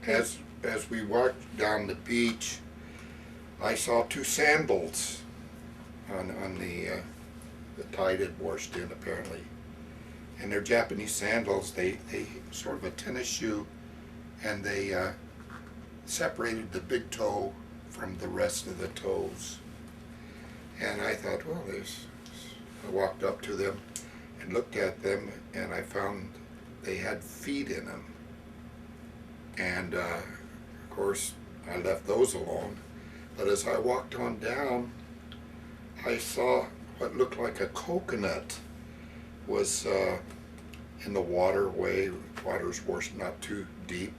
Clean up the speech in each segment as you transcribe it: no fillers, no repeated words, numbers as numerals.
As we walked down the beach, I saw two sandals on the tide had washed in apparently, and they're Japanese sandals. They sort of a tennis shoe, and they separated the big toe from the rest of the toes. And I thought, well, I walked up to them and looked at them, and I found they had feet in them. And of course, I left those alone. But as I walked on down, I saw what looked like a coconut was in the waterway. Water's washed not too deep.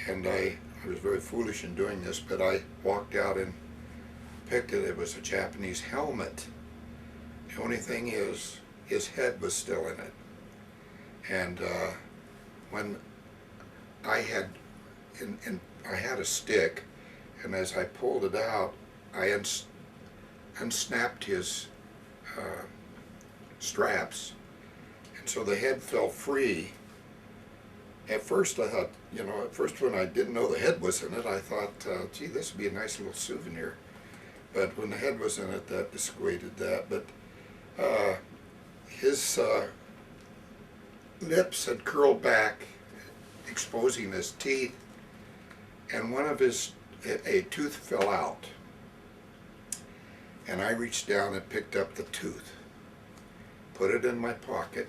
And I was very foolish in doing this, but I walked out and picked it. It was a Japanese helmet. The only thing is, his head was still in it. And when I had, I had a stick, and as I pulled it out, I unsnapped his straps, and so the head fell free. At first I thought, at first when I didn't know the head was in it, I thought, gee, this would be a nice little souvenir. But when the head was in it, that dissuaded that. But his lips had curled back, exposing his teeth, and one of a tooth fell out. And I reached down and picked up the tooth, put it in my pocket,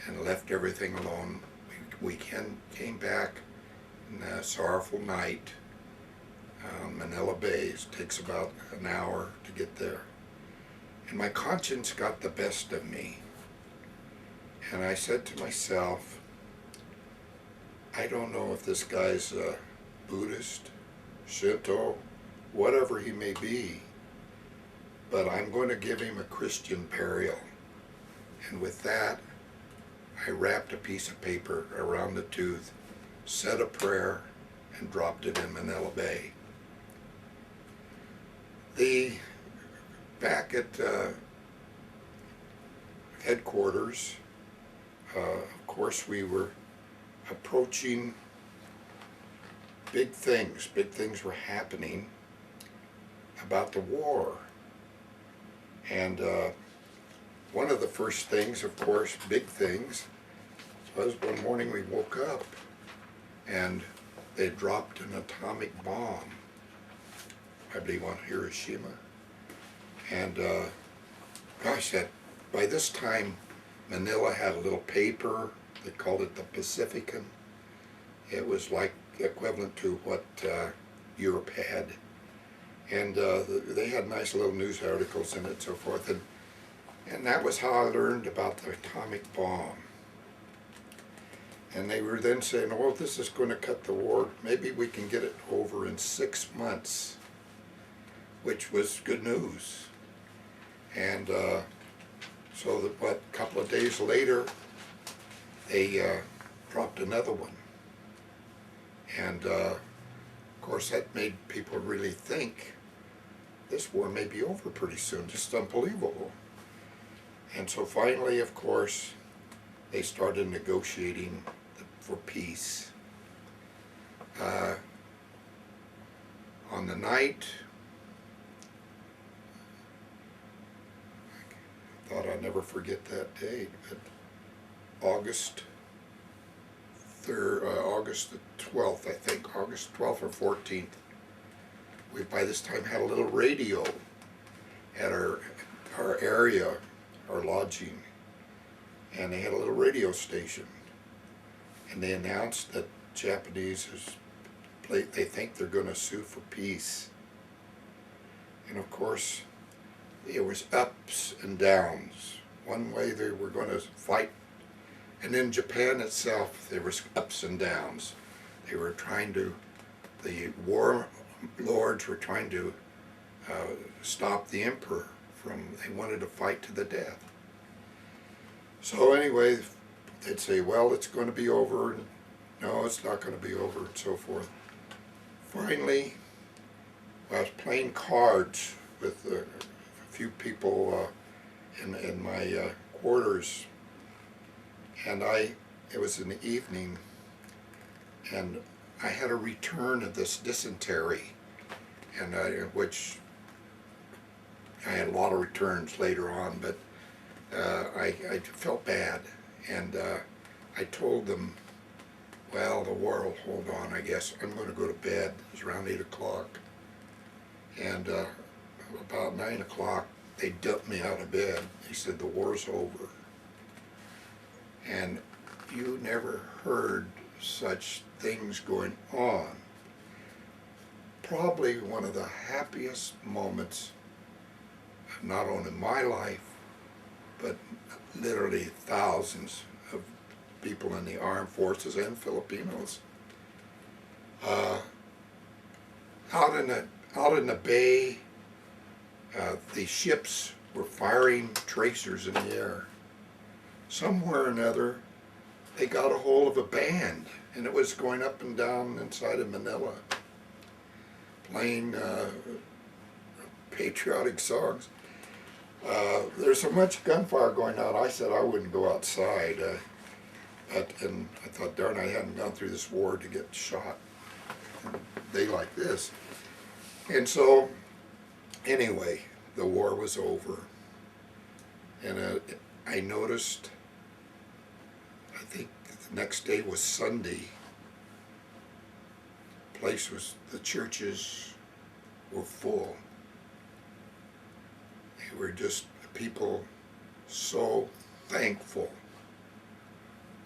and left everything alone. We came back in a sorrowful night. Manila Bay takes about an hour to get there. And my conscience got the best of me. And I said to myself, I don't know if this guy's a Buddhist, Shinto, whatever he may be, but I'm going to give him a Christian burial. And with that, I wrapped a piece of paper around the tooth, said a prayer, and dropped it in Manila Bay. Back at headquarters, of course we were approaching big things. Big things were happening about the war. And one of the first things, of course, big things, was one morning we woke up and they dropped an atomic bomb, I believe on Hiroshima. And gosh, by this time Manila had a little paper, they called it the Pacifican. It was like equivalent to what Europe had. And they had nice little news articles in it and so forth. And that was how I learned about the atomic bomb. And they were then saying, oh, this is going to cut the war. Maybe we can get it over in 6 months, which was good news. And so a couple of days later, they dropped another one. And of course that made people really think this war may be over pretty soon, just unbelievable. And so finally, of course, they started negotiating for peace. On the night, I thought I'd never forget that date, but August the 12th, I think, August 12th or 14th. We by this time had a little radio at our area, our lodging, and they had a little radio station, and they announced that Japanese they think they're going to sue for peace. And of course, it was ups and downs. One way they were going to fight, and in Japan itself there was ups and downs. They were trying to, the warlords were trying to stop the emperor they wanted to fight to the death. So anyway, they'd say, well, it's going to be over, and no, it's not going to be over, and so forth. Finally, I was playing cards with a few people in my quarters, and it was in the evening, and I had a return of this dysentery, and which I had a lot of returns later on, but I felt bad, and I told them, well, the war will hold on, I guess. I'm going to go to bed. It was around 8 o'clock. And about 9 o'clock, they dumped me out of bed. They said, the war's over. And you never heard such things going on. Probably one of the happiest moments, not only in my life, but literally thousands of people in the armed forces and Filipinos. Out in the bay, the ships were firing tracers in the air. Somewhere or another, they got a hold of a band, and it was going up and down inside of Manila, playing patriotic songs. There's so much gunfire going on, I said I wouldn't go outside. And I thought, darn, I hadn't gone through this war to get shot. They like this. And so, anyway, the war was over. And I noticed, I think the next day was Sunday, the churches were full. They were just people so thankful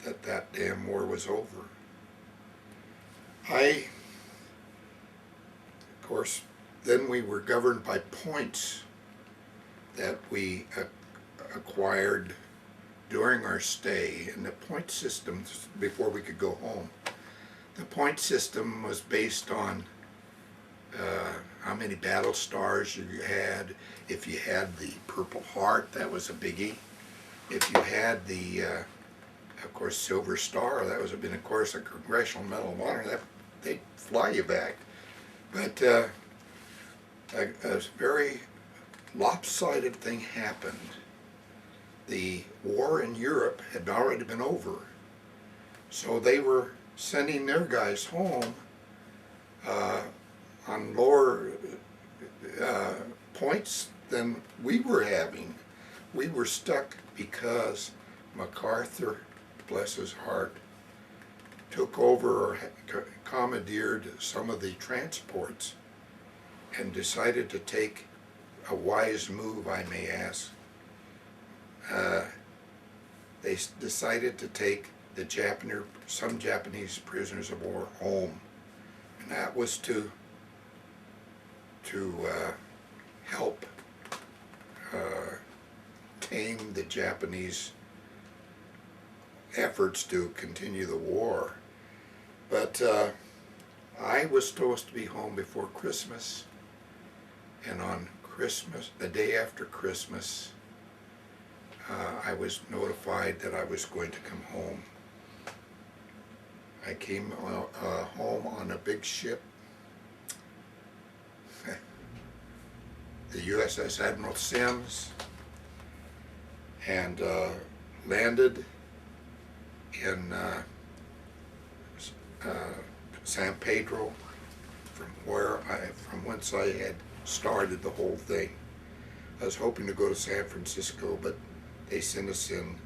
that damn war was over. Of course, then we were governed by points that we acquired during our stay, and the point system, before we could go home, the point system was based on how many battle stars you had. If you had the Purple Heart, that was a biggie. If you had the of course, Silver Star, that was been, of course, a Congressional Medal of Honor, that they'd fly you back. But a very lopsided thing happened. The war in Europe had already been over, so they were sending their guys home on lower points than we were having. We were stuck because MacArthur, bless his heart, took over or commandeered some of the transports and decided to take a wise move, I may ask. They decided to take some Japanese prisoners of war home, and that was to help tame the Japanese efforts to continue the war. But I was supposed to be home before Christmas, and on Christmas, the day after Christmas, I was notified that I was going to come home. I came home on a big ship, the USS Admiral Sims, and landed in San Pedro, from whence I had started the whole thing. I was hoping to go to San Francisco, but they sent us in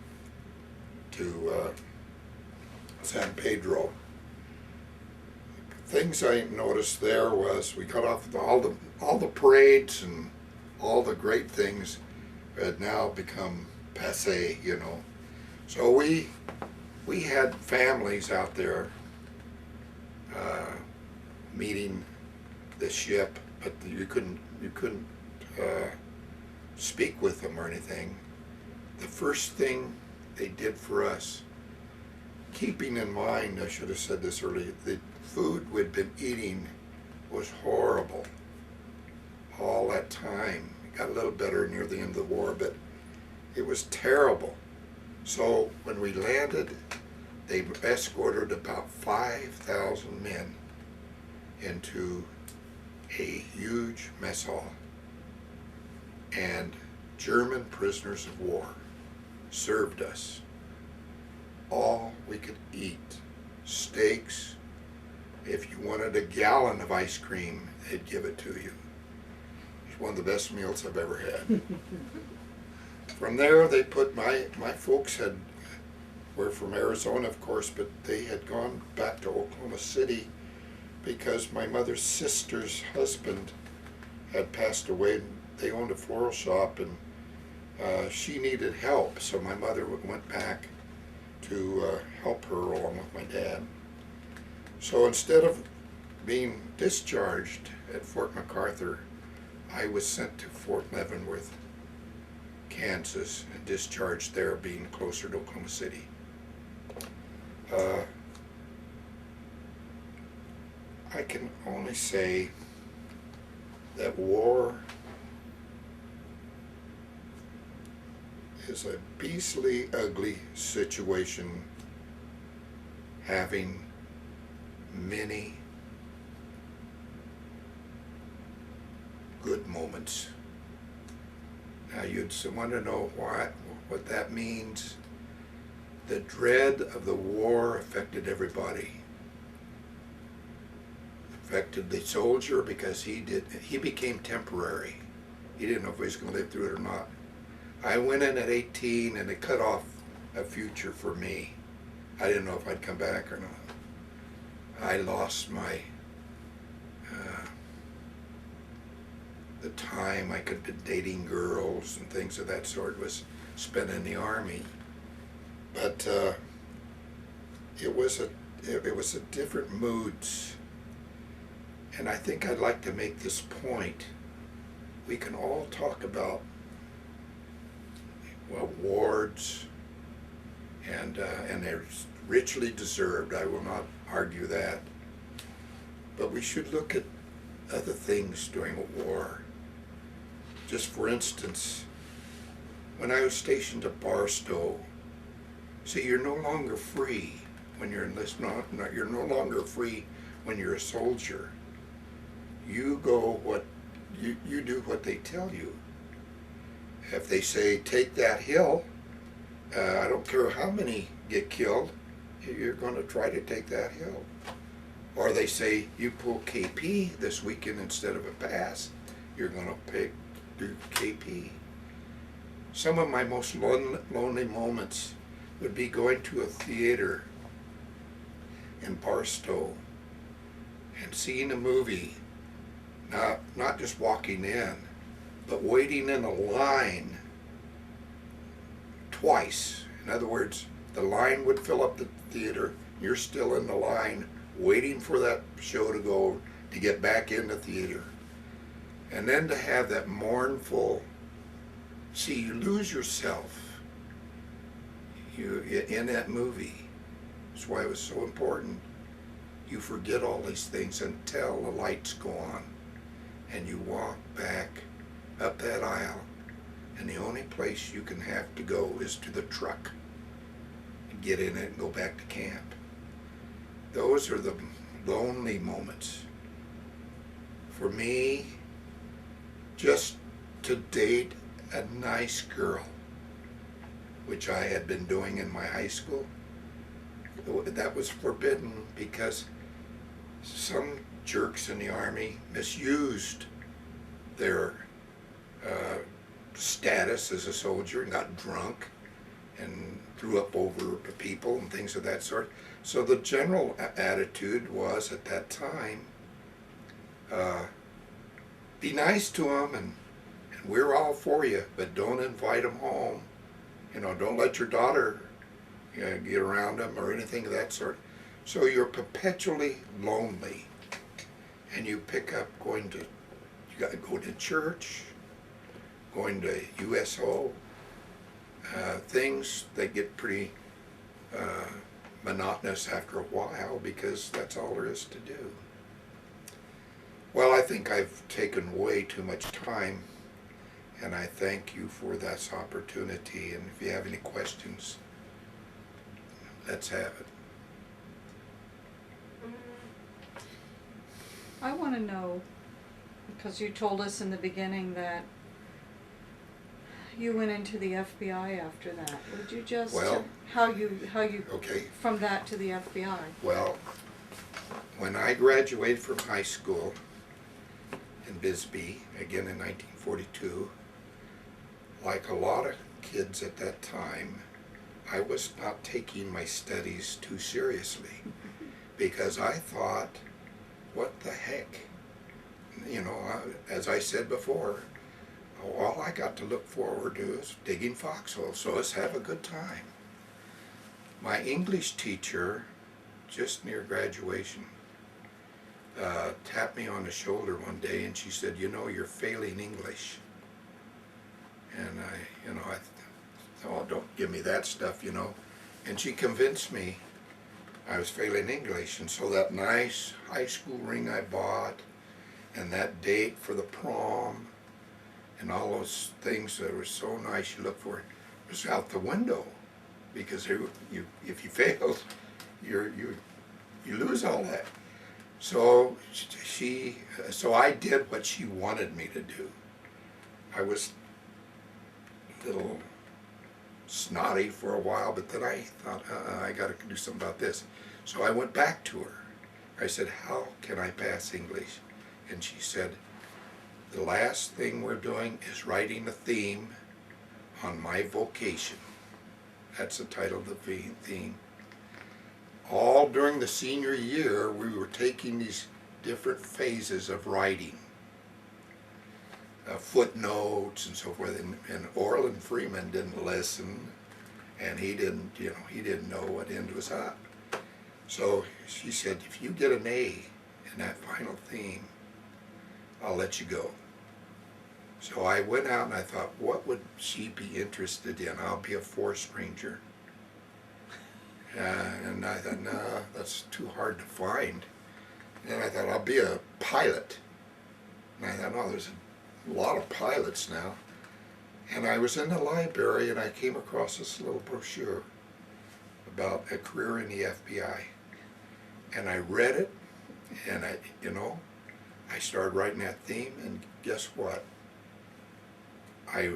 to San Pedro. Things I noticed there was we got off with all the parades and all the great things had now become passé, you know. So we had families out there meeting the ship, but you couldn't speak with them or anything. The first thing they did for us, keeping in mind, I should have said this earlier, the food we'd been eating was horrible all that time. It got a little better near the end of the war, but it was terrible. So when we landed, they escorted about 5,000 men into a huge mess hall, and German prisoners of war served us all we could eat: steaks, wanted a gallon of ice cream, they'd give it to you. It's one of the best meals I've ever had. From there, they put my folks were from Arizona, of course, but they had gone back to Oklahoma City because my mother's sister's husband had passed away. They owned a floral shop, and she needed help, so my mother went back to help her along with my dad. So instead of being discharged at Fort MacArthur, I was sent to Fort Leavenworth, Kansas, and discharged there, being closer to Oklahoma City. I can only say that war is a beastly, ugly situation, having many good moments. Now you'd want to know what that means. The dread of the war affected everybody. Affected the soldier because he became temporary. He didn't know if he was going to live through it or not. I went in at 18 and it cut off a future for me. I didn't know if I'd come back or not. I lost my the time I could be dating girls and things of that sort was spent in the Army. But it was a different moods. And I think I'd like to make this point. We can all talk about awards, and they're richly deserved. I will not argue that. But we should look at other things during a war. Just for instance, when I was stationed at Barstow, see, you're no longer free when you're enlisted. You're no longer free when you're a soldier. You go you do what they tell you. If they say take that hill, I don't care how many get killed, you're going to try to take that hill. Or they say you pull KP this weekend instead of a pass, you're going to do KP. Some of my most lonely moments would be going to a theater in Barstow and seeing a movie, not just walking in, but waiting in a line twice. In other words, the line would fill up the theater, you're still in the line waiting for that show to go to get back in the theater. And then to have that mournful, see, you lose yourself in that movie. That's why it was so important. You forget all these things until the lights go on and you walk back up that aisle, and the only place you can have to go is to the truck and get in it and go back to camp. Those are the lonely moments. For me, just to date a nice girl, which I had been doing in my high school, that was forbidden because some jerks in the Army misused their status as a soldier and got drunk and threw up over people and things of that sort. So the general attitude was at that time, be nice to them and we're all for you, but don't invite them home. You know, don't let your daughter get around them or anything of that sort. So you're perpetually lonely, and you pick up you got to go to church, going to USO, things that get pretty monotonous after a while because that's all there is to do. Well, I think I've taken way too much time, and I thank you for this opportunity, and if you have any questions, let's have it. I want to know, because you told us in the beginning that you went into the FBI after that. Would you just how you okay. from that to the FBI? Well, when I graduated from high school in Bisbee, again in 1942, like a lot of kids at that time, I was not taking my studies too seriously because I thought, what the heck? You know, as I said before, all I got to look forward to is digging foxholes, so let's have a good time. My English teacher, just near graduation, tapped me on the shoulder one day and she said, you know, you're failing English. And I thought, oh, don't give me that stuff, you know. And she convinced me I was failing English. And so that nice high school ring I bought and that date for the prom and all those things that were so nice you look for was out the window, because if you failed, you lose all that. So so I did what she wanted me to do. I was a little snotty for a while, but then I thought, I got to do something about this. So I went back to her. I said, how can I pass English? And she said, the last thing we're doing is writing a theme on my vocation. That's the title of the theme. All during the senior year, we were taking these different phases of writing, footnotes and so forth. And Orland Freeman didn't listen, and he didn't know what end was up. So she said, if you get an A in that final theme, I'll let you go. So I went out and I thought, what would she be interested in? I'll be a forest ranger. And I thought, no, that's too hard to find. And then I thought, I'll be a pilot. And I thought, oh, there's a lot of pilots now. And I was in the library and I came across this little brochure about a career in the FBI. And I read it, and I started writing that theme, and guess what? I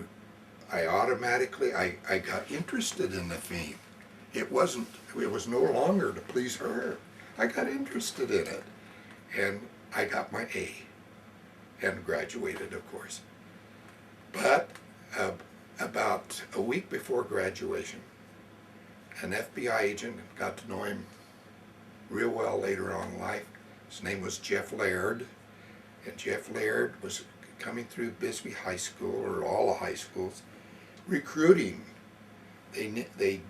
automatically got interested in the theme. It was no longer to please her. I got interested in it, and I got my A and graduated, of course. But about a week before graduation, an FBI agent, got to know him real well later on in life. His name was Jeff Laird, and Jeff Laird was coming through Bisbee High School, or all the high schools, recruiting. They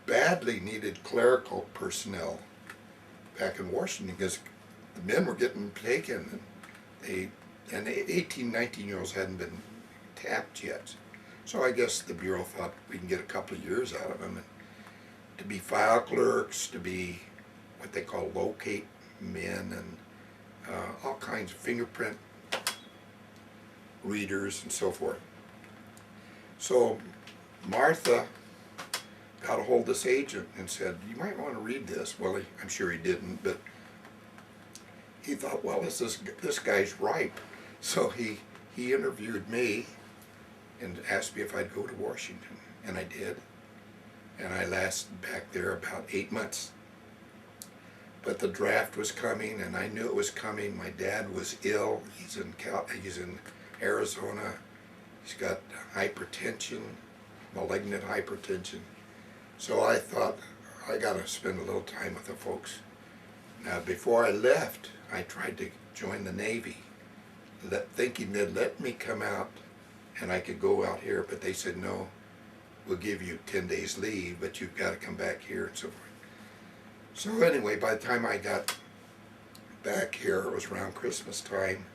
badly needed clerical personnel back in Washington because the men were getting taken, and 18, 19-year-olds hadn't been tapped yet. So I guess the Bureau thought we can get a couple of years out of them, and to be file clerks, to be what they call locate men, and all kinds of fingerprint readers and so forth. So Martha got a hold of this agent and said, you might want to read this. Well, I'm sure he didn't, but he thought, well, this guy's ripe. So he interviewed me and asked me if I'd go to Washington, and I did. And I lasted back there about 8 months. But the draft was coming, and I knew it was coming. My dad was ill. He's in Arizona. He's got hypertension, malignant hypertension. So I thought, I got to spend a little time with the folks. Now, before I left, I tried to join the Navy, thinking they'd let me come out and I could go out here, but they said, no, we'll give you 10 days leave, but you've got to come back here and so forth. So anyway, by the time I got back here, it was around Christmas time,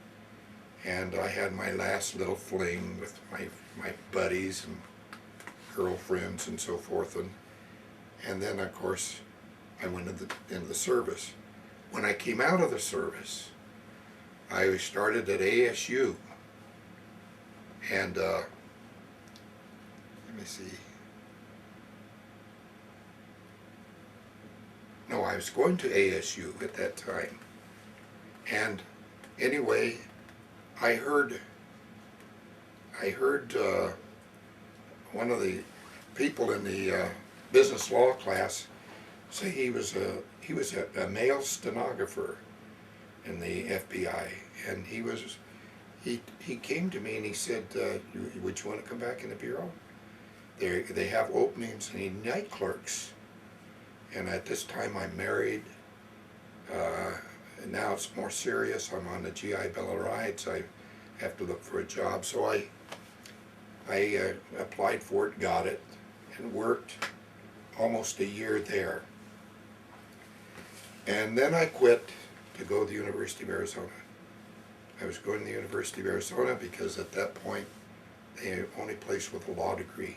and I had my last little fling with my buddies and girlfriends and so forth, and then of course I went into the service. When I came out of the service, I started at ASU, and let me see. No, I was going to ASU at that time, and anyway, I heard one of the people in the business law class See, he was a male stenographer in the FBI, and he came to me and he said, "Would you want to come back in the bureau? They have openings and need night clerks." And at this time, I'm married. And now it's more serious. I'm on the GI Bill of Rights. I have to look for a job, so I applied for it, got it, and worked almost a year there. And then I quit to go to the University of Arizona. I was going to the University of Arizona because at that point, the only place with a law degree.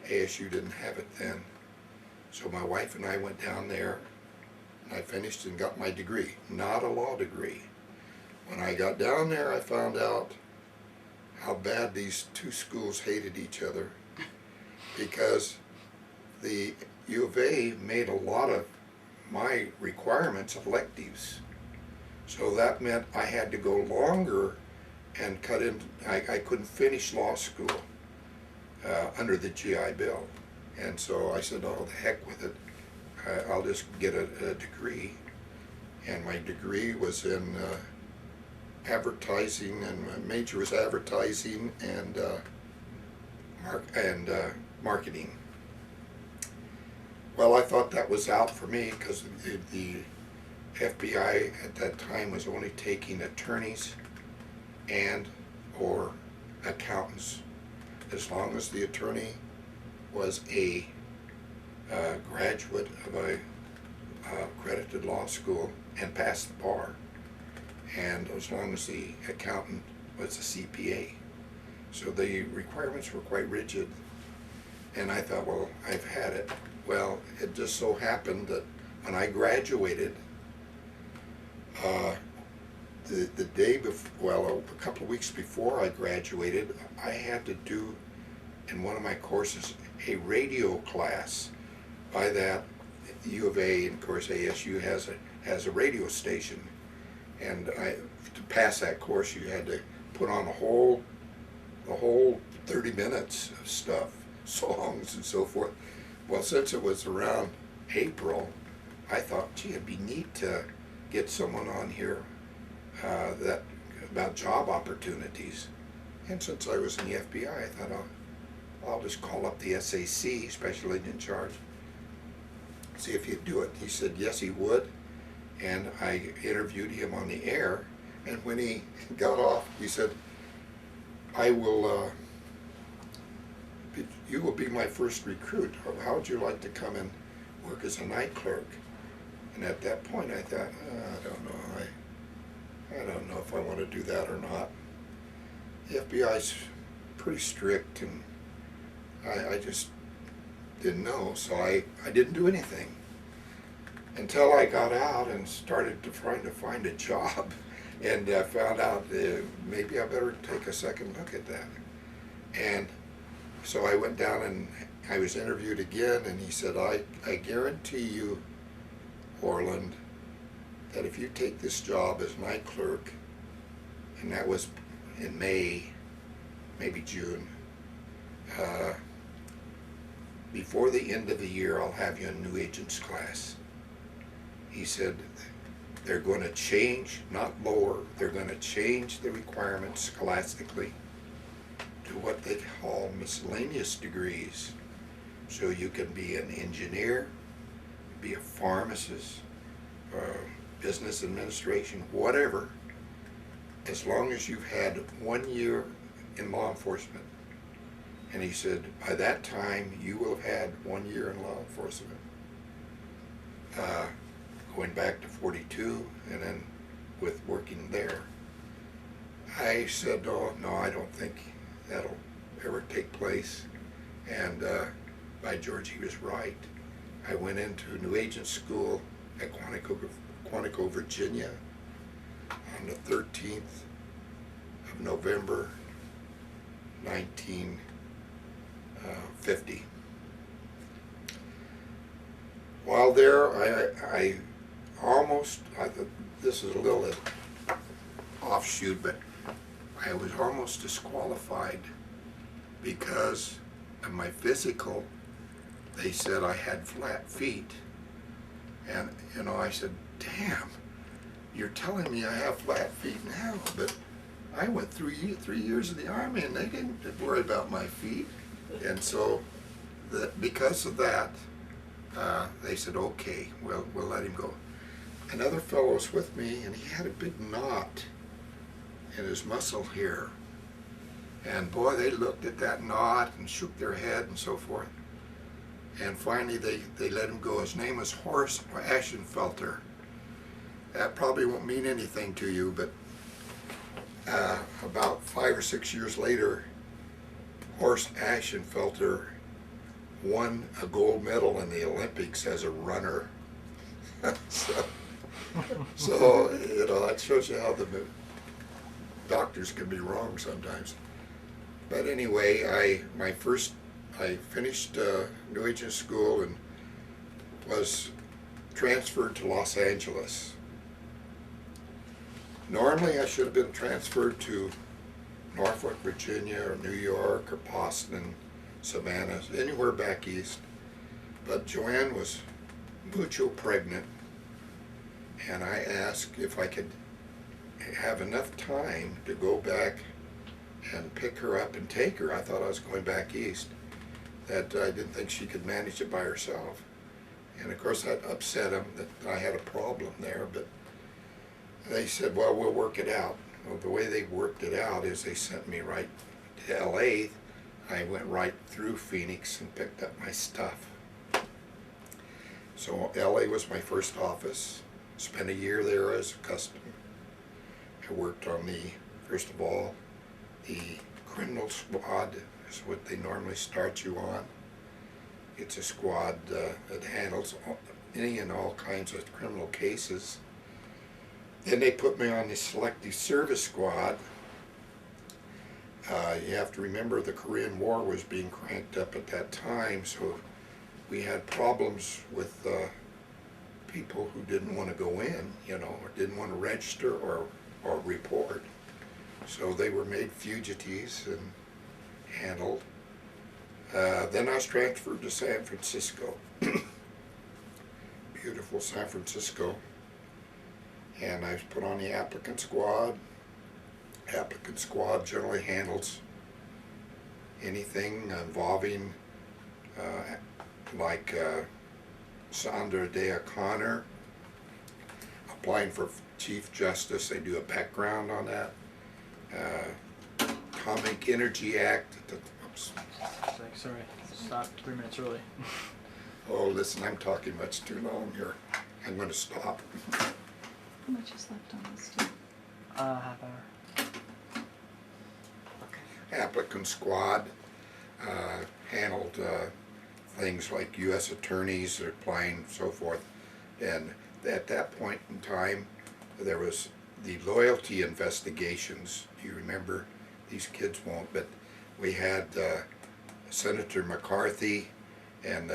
ASU didn't have it then. So my wife and I went down there, and I finished and got my degree, not a law degree. When I got down there, I found out how bad these two schools hated each other, because the U of A made a lot of my requirements electives. So that meant I had to go longer and cut in. I couldn't finish law school under the GI Bill. And so I said, oh, the heck with it. I'll just get a degree. And my degree was in advertising, and my major was advertising and marketing. Well, I thought that was out for me because the FBI at that time was only taking attorneys and or accountants, as long as the attorney was a graduate of a accredited law school and passed the bar, and as long as the accountant was a CPA. So the requirements were quite rigid, and I thought, well, I've had it. Well, it just so happened that when I graduated, the day before, well, a couple of weeks before I graduated, I had to do in one of my courses a radio class. By that, U of A, and of course ASU has a radio station, and to pass that course, you had to put on the whole 30 minutes of stuff, songs and so forth. Well, since it was around April, I thought, gee, it'd be neat to get someone on here about job opportunities. And since I was in the FBI, I thought, I'll just call up the SAC, Special Agent in Charge, see if he'd do it. He said yes, he would, and I interviewed him on the air, and when he got off, he said, you will be my first recruit. How would you like to come and work as a night clerk? And at that point, I thought, I don't know. I don't know if I want to do that or not. The FBI's pretty strict, and I just didn't know, so I didn't do anything until I got out and started trying to find a job, and found out maybe I better take a second look at that. And so I went down and I was interviewed again, and he said, I guarantee you, Orland, that if you take this job as night clerk, and that was in May, maybe June, before the end of the year, I'll have you in new agents class. He said, they're going to change, not lower, they're going to change the requirements scholastically to what they call miscellaneous degrees. So you can be an engineer, be a pharmacist, business administration, whatever, as long as you've had 1 year in law enforcement. And he said, by that time, you will have had 1 year in law enforcement. Going back to 42, and then with working there. I said, oh, no, I don't think that'll ever take place. And by George, he was right. I went into new agent school at Quantico, Virginia on the 13th of November, 1950. While there, I this is a little offshoot, but I was almost disqualified because of my physical they said I had flat feet. And, you know, I said, damn, you're telling me I have flat feet now, but I went through 3 years in the Army and they didn't worry about my feet. And so, because of that, they said, okay, we'll let him go. Another fellow was with me, and he had a big knot in his muscle here. And boy, they looked at that knot and shook their head and so forth. And finally, they let him go. His name was Horst Ashenfelter. That probably won't mean anything to you, but about 5 or 6 years later, Horst Ashenfelter won a gold medal in the Olympics as a runner. so, you know, that shows you how the doctors can be wrong sometimes. But anyway, I finished New Agent School and was transferred to Los Angeles. Normally I should have been transferred to Norfolk, Virginia, or New York, or Boston, Savannah, anywhere back east. But Joanne was mucho pregnant, and I asked if I could have enough time to go back and pick her up and take her. I thought I was going back east, that I didn't think she could manage it by herself. And of course that upset them that I had a problem there, but they said, well, we'll work it out. Well, the way they worked it out is they sent me right to LA. I went right through Phoenix and picked up my stuff. So LA was my first office. Spent a year there as a custom. I worked on first of all, the criminal squad is what they normally start you on. It's a squad that handles any and all kinds of criminal cases. Then they put me on the selective service squad. You have to remember the Korean War was being cranked up at that time, so we had problems with people who didn't want to go in, you know, or didn't want to register or report. So they were made fugitives and handled. Then I was transferred to San Francisco. Beautiful San Francisco. And I was put on the applicant squad. Applicant squad generally handles anything involving like Sandra Day O'Connor applying for Chief Justice. They do a background on that. Atomic Energy Act. Oops. Sorry, stop 3 minutes early. Oh, listen, I'm talking much too long here. I'm going to stop. How much is left on this too? Half hour. Okay. Applicant squad handled things like U.S. attorneys applying and so forth. And at that point in time, there was the loyalty investigations. Do you remember? These kids won't, but we had Senator McCarthy, and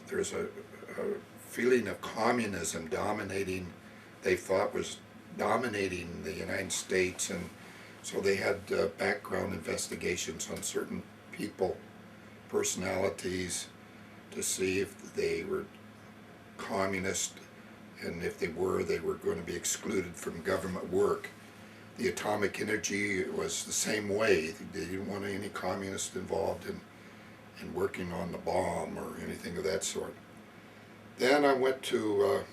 there's a feeling of communism dominating, they thought was dominating the United States, and so they had background investigations on certain people, personalities, to see if they were communist, and if they were going to be excluded from government work. The atomic energy was the same way. They didn't want any communists involved in working on the bomb or anything of that sort. Then I went to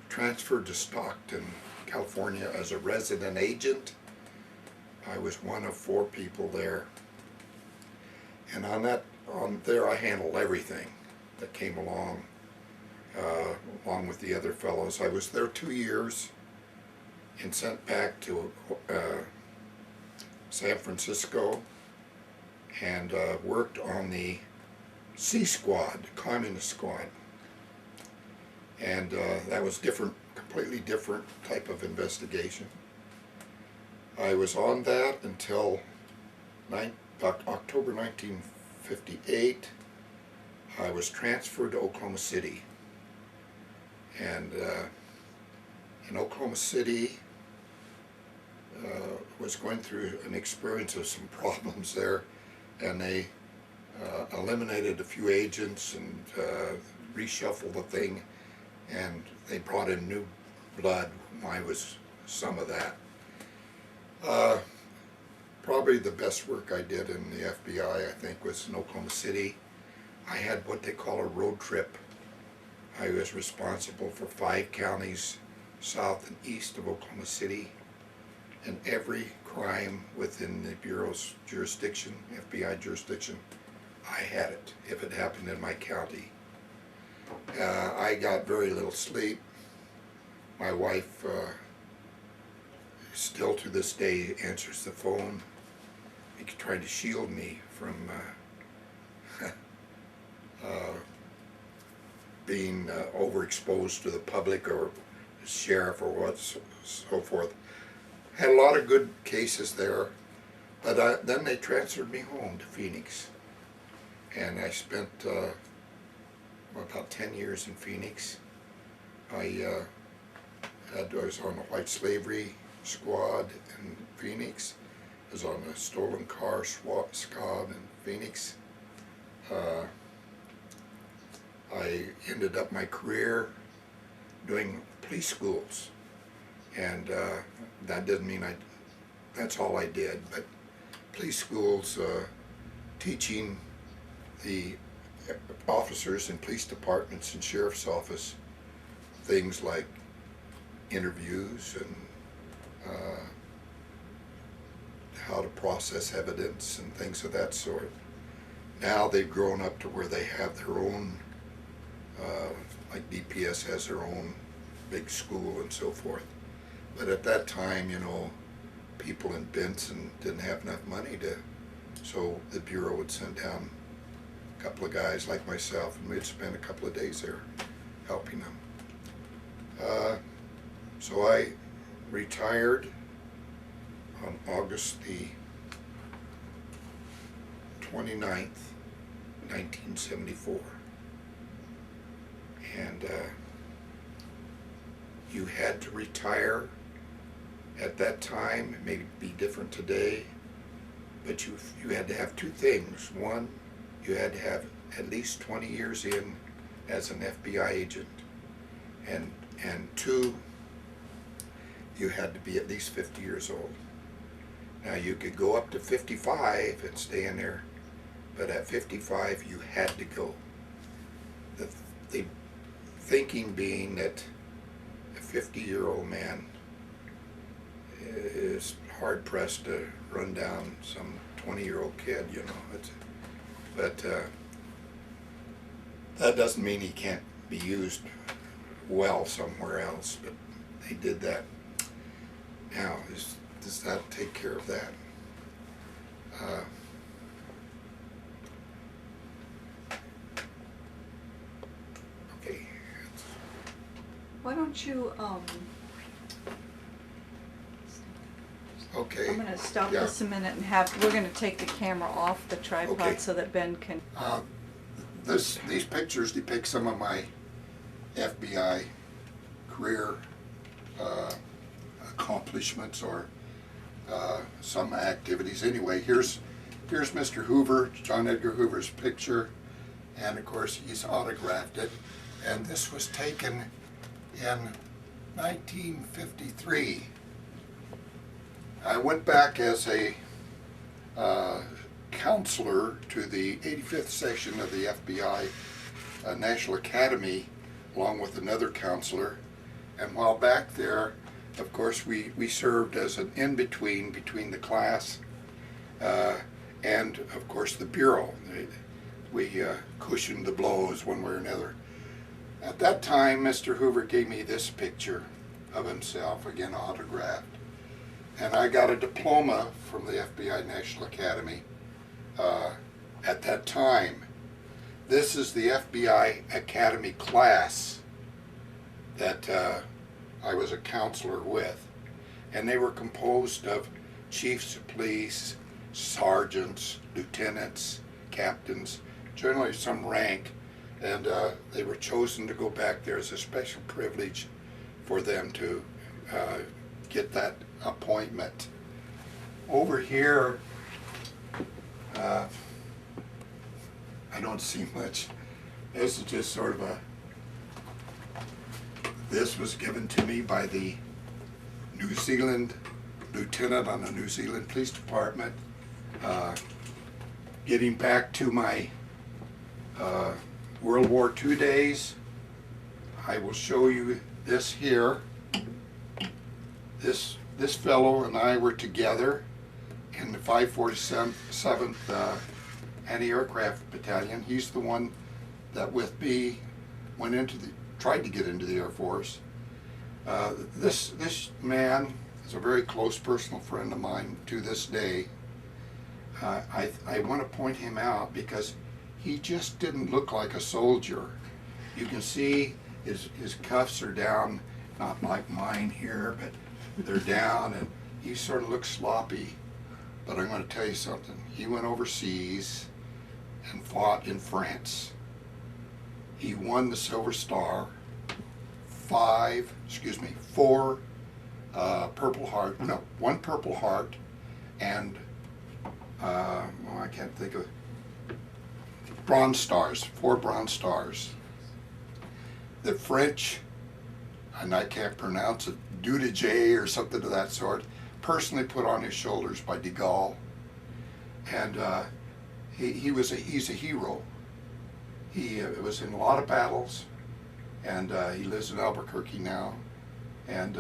transferred to Stockton, California as a resident agent. I was one of 4 people there. And on there I handled everything that came along with the other fellows. I was there 2 years and sent back to San Francisco and worked on the C Squad, Communist Squad. And that was different, completely different type of investigation. I was on that until October 1958. I was transferred to Oklahoma City. And in Oklahoma City, was going through an experience of some problems there, and they eliminated a few agents and reshuffled the thing, and they brought in new blood. I was some of that. Probably the best work I did in the FBI, I think, was in Oklahoma City. I had what they call a road trip. I was responsible for 5 counties south and east of Oklahoma City, and every crime within the Bureau's jurisdiction, FBI jurisdiction, I had it, if it happened in my county. I got very little sleep. My wife still to this day answers the phone, trying to shield me from being overexposed to the public or the sheriff or what, so forth. Had a lot of good cases there, but then they transferred me home to Phoenix, and I spent about 10 years in Phoenix. I was on a white slavery squad in Phoenix. I was on a stolen car squad in Phoenix. I ended up my career doing police schools, and that doesn't mean that's all I did, but police schools, teaching the officers in police departments and sheriff's office things like interviews and how to process evidence and things of that sort. Now they've grown up to where they have their own, like DPS has their own big school and so forth. But at that time, you know, people in Benson didn't have enough money so the Bureau would send down a couple of guys like myself, and we'd spend a couple of days there helping them. So I retired on August the 29th, 1974. And you had to retire at that time. It may be different today, but you had to have 2 things. One, you had to have at least 20 years in as an FBI agent, and 2, you had to be at least 50 years old. Now you could go up to 55 and stay in there, but at 55 you had to go. The thinking being that a 50-year-old man is hard-pressed to run down some 20-year-old kid, you know. But that doesn't mean he can't be used well somewhere else, but they did that. Now, does that take care of that? Okay. Why don't you, Okay. I'm gonna stop Yeah. this a minute and we're gonna take the camera off the tripod Okay. so that Ben can. These pictures depict some of my FBI career accomplishments or some activities. Anyway, here's Mr. Hoover, John Edgar Hoover's picture, and of course he's autographed it. And this was taken in 1953. I went back as a counselor to the 85th section of the FBI National Academy, along with another counselor. And while back there, of course, we served as an in-between between the class and, of course, the Bureau. We cushioned the blows one way or another. At that time, Mr. Hoover gave me this picture of himself, again autographed. And I got a diploma from the FBI National Academy at that time. This is the FBI Academy class that I was a counselor with. And they were composed of chiefs of police, sergeants, lieutenants, captains, generally some rank. And they were chosen to go back there as a special privilege for them to get that appointment. Over here, I don't see much. This is just sort of a, this was given to me by the New Zealand lieutenant on the New Zealand Police Department. Getting back to my World War II days, I will show you this here. This fellow and I were together in the 547th Anti-Aircraft Battalion. He's the one that with me tried to get into the Air Force. This man is a very close personal friend of mine to this day. I want to point him out because he just didn't look like a soldier. You can see his cuffs are down, not like mine here, but they're down, and he sort of looks sloppy. But I'm going to tell you something. He went overseas and fought in France. He won the Silver Star, 4 Purple Heart, no, 1 Purple Heart, and I can't think of, Bronze Stars, 4 Bronze Stars. The French, and I can't pronounce it, Dudajet or something of that sort, personally put on his shoulders by de Gaulle, and he's a hero. He was in a lot of battles, and he lives in Albuquerque now, and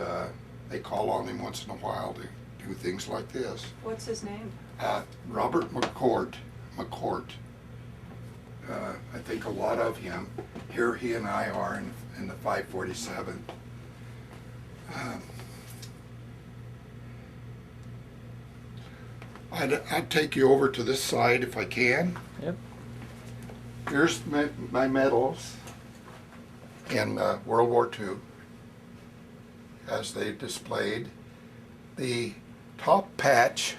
they call on him once in a while to do things like this. What's his name? Robert McCourt. I think a lot of him. Here he and I are in the 547. I'd take you over to this side if I can. Yep. Here's my medals in World War II as they displayed. The top patch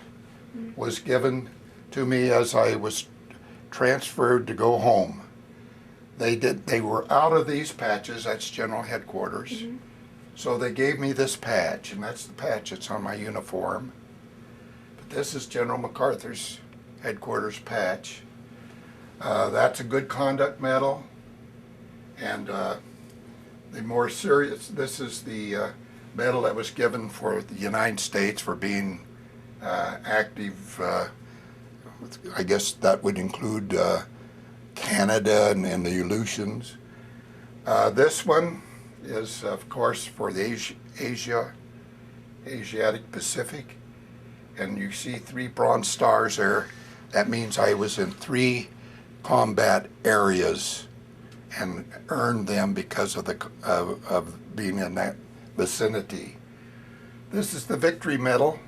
was given to me as I was transferred to go home. They were out of these patches, that's General Headquarters. Mm-hmm. So they gave me this patch, and that's the patch that's on my uniform. But this is General MacArthur's Headquarters patch. That's a Good Conduct Medal. And the more serious, this is the medal that was given for the United States for being active. I guess that would include Canada and the Aleutians. This one is, of course, for the Asiatic Pacific. And you see 3 Bronze Stars there. That means I was in 3 combat areas and earned them because of being in that vicinity. This is the Victory Medal,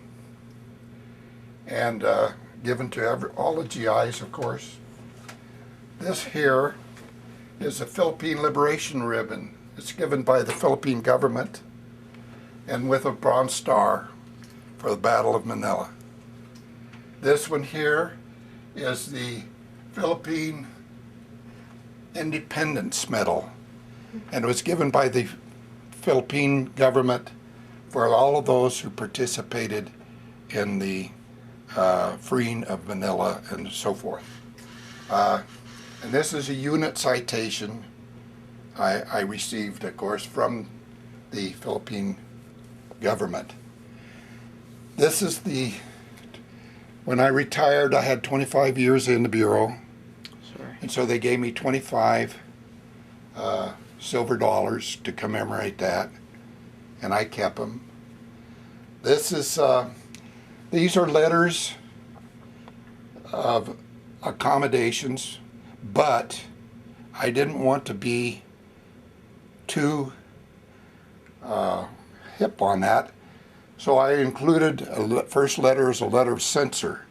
and given to all the GIs, of course. This here is a Philippine Liberation Ribbon. It's given by the Philippine government, and with a Bronze Star for the Battle of Manila. This one here is the Philippine Independence Medal, and it was given by the Philippine government for all of those who participated in the freeing of Manila and so forth. And this is a unit citation I received, of course, from the Philippine government. This is when I retired, I had 25 years in the Bureau. Sorry. And so they gave me 25 silver dollars to commemorate that, and I kept them. This is, these are letters of accommodations, but I didn't want to be too hip on that. So I included first letter as a letter of censure.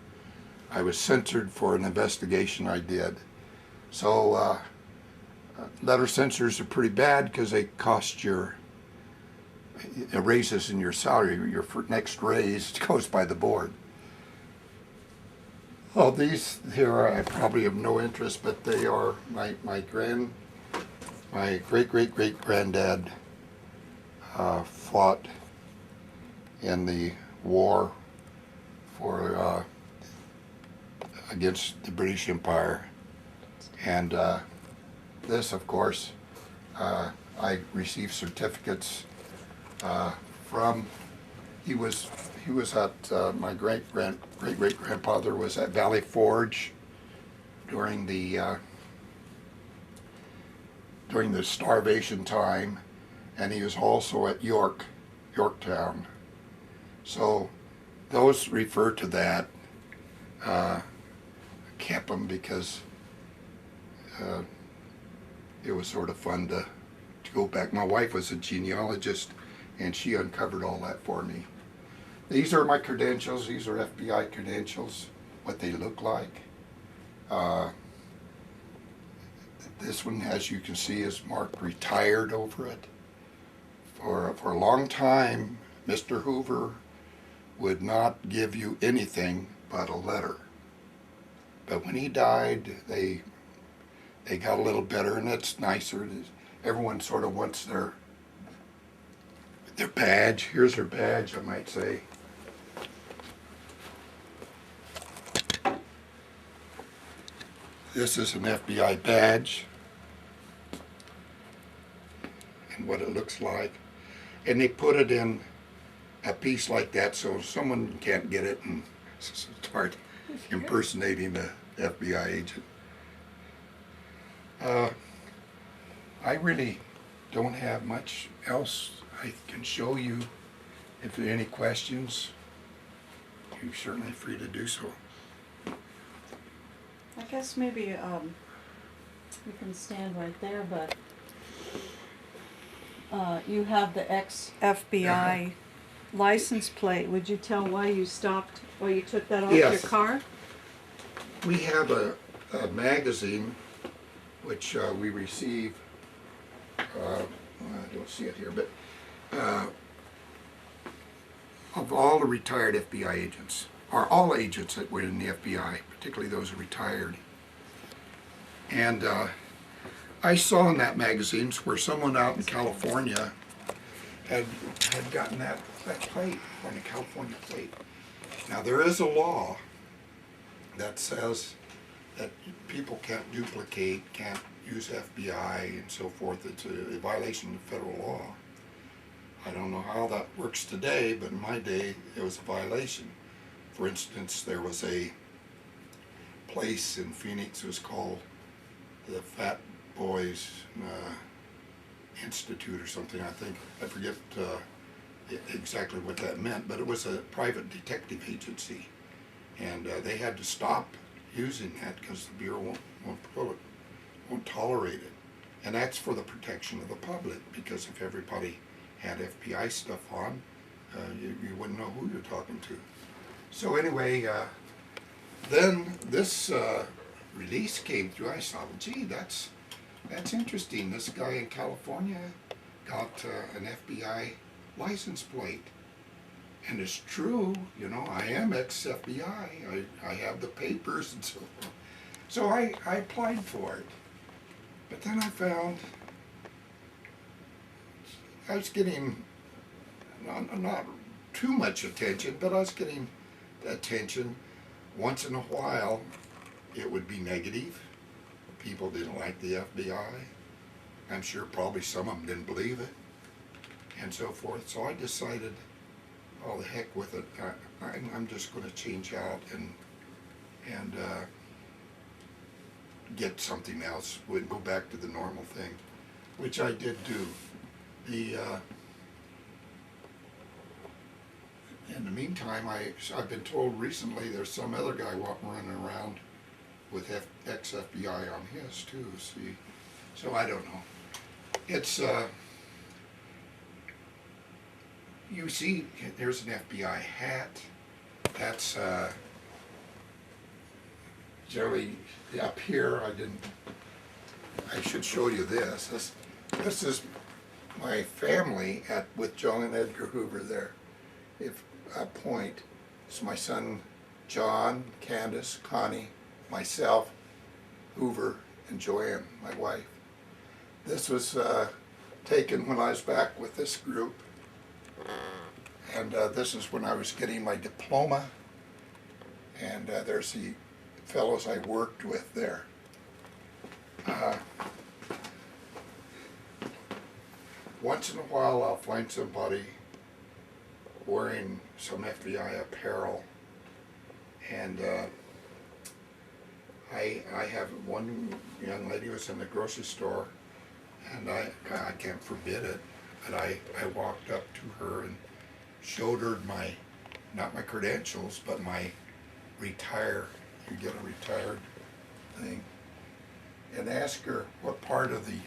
I was censored for an investigation I did. So letter censures are pretty bad because they cost your raises in your salary. Your next raise goes by the board. Oh, these here I probably have no interest, but they are my great granddad fought in the war for against the British Empire. And this, of course, I received certificates from. He was at my great grandfather was at Valley Forge during the starvation time, and he was also at Yorktown. So those refer to that. Kept them because it was sort of fun to go back. My wife was a genealogist, and she uncovered all that for me. These are my credentials. These are FBI credentials, what they look like. This one, as you can see, is marked retired over it. For a long time, Mr. Hoover would not give you anything but a letter. But when he died, they got a little better, and it's nicer. Everyone sort of wants their badge. Here's her badge, I might say. This is an FBI badge, and what it looks like. And they put it in a piece like that so someone can't get it and start impersonating the FBI agent. I really don't have much else I can show you. If there are any questions, you're certainly free to do so. I guess maybe you can stand right there, but you have the ex-FBI license plate. Would you tell why you stopped, why you took that off your car? We have a magazine which we receive, I don't see it here, but of all the retired FBI agents, or all agents that were in the FBI, particularly those who retired. And I saw in that magazine where someone out in California had gotten that plate, on a California plate. Now there is a law that says that people can't duplicate, can't use FBI and so forth. It's a violation of federal law. I don't know how that works today, but in my day it was a violation. For instance, there was a place in Phoenix, it was called the Fat Boys Institute or something, I think. I forget exactly what that meant, but it was a private detective agency. And they had to stop using that because the Bureau won't tolerate it. And that's for the protection of the public, because if everybody had FBI stuff on, you wouldn't know who you're talking to. So anyway, then this release came through. I saw, gee, that's interesting. This guy in California got an FBI license plate. And it's true, you know, I am ex-FBI. I have the papers and so forth. So I applied for it. But then I found I was getting not too much attention, but I was getting attention. Once in a while, it would be negative. People didn't like the FBI. I'm sure probably some of them didn't believe it, and so forth. So I decided, oh, the heck with it. I'm just going to change out and get something else. Wouldn't go back to the normal thing, which I did do. In the meantime, I've been told recently there's some other guy running around with ex-FBI on his too. See, so I don't know. It's you see, there's an FBI hat. That's generally up here. I should show you this. This is my family with John and Edgar Hoover there. If I point, it's my son John, Candace, Connie, myself, Hoover, and Joanne, my wife. This was taken when I was back with this group, and this is when I was getting my diploma, and there's the fellows I worked with there. Once in a while I'll find somebody wearing some FBI apparel, and I have one young lady was in the grocery store, and I can't forbid it, but I walked up to her and showed her my, not my credentials, but my retire, you get a retired thing, and asked her what part of the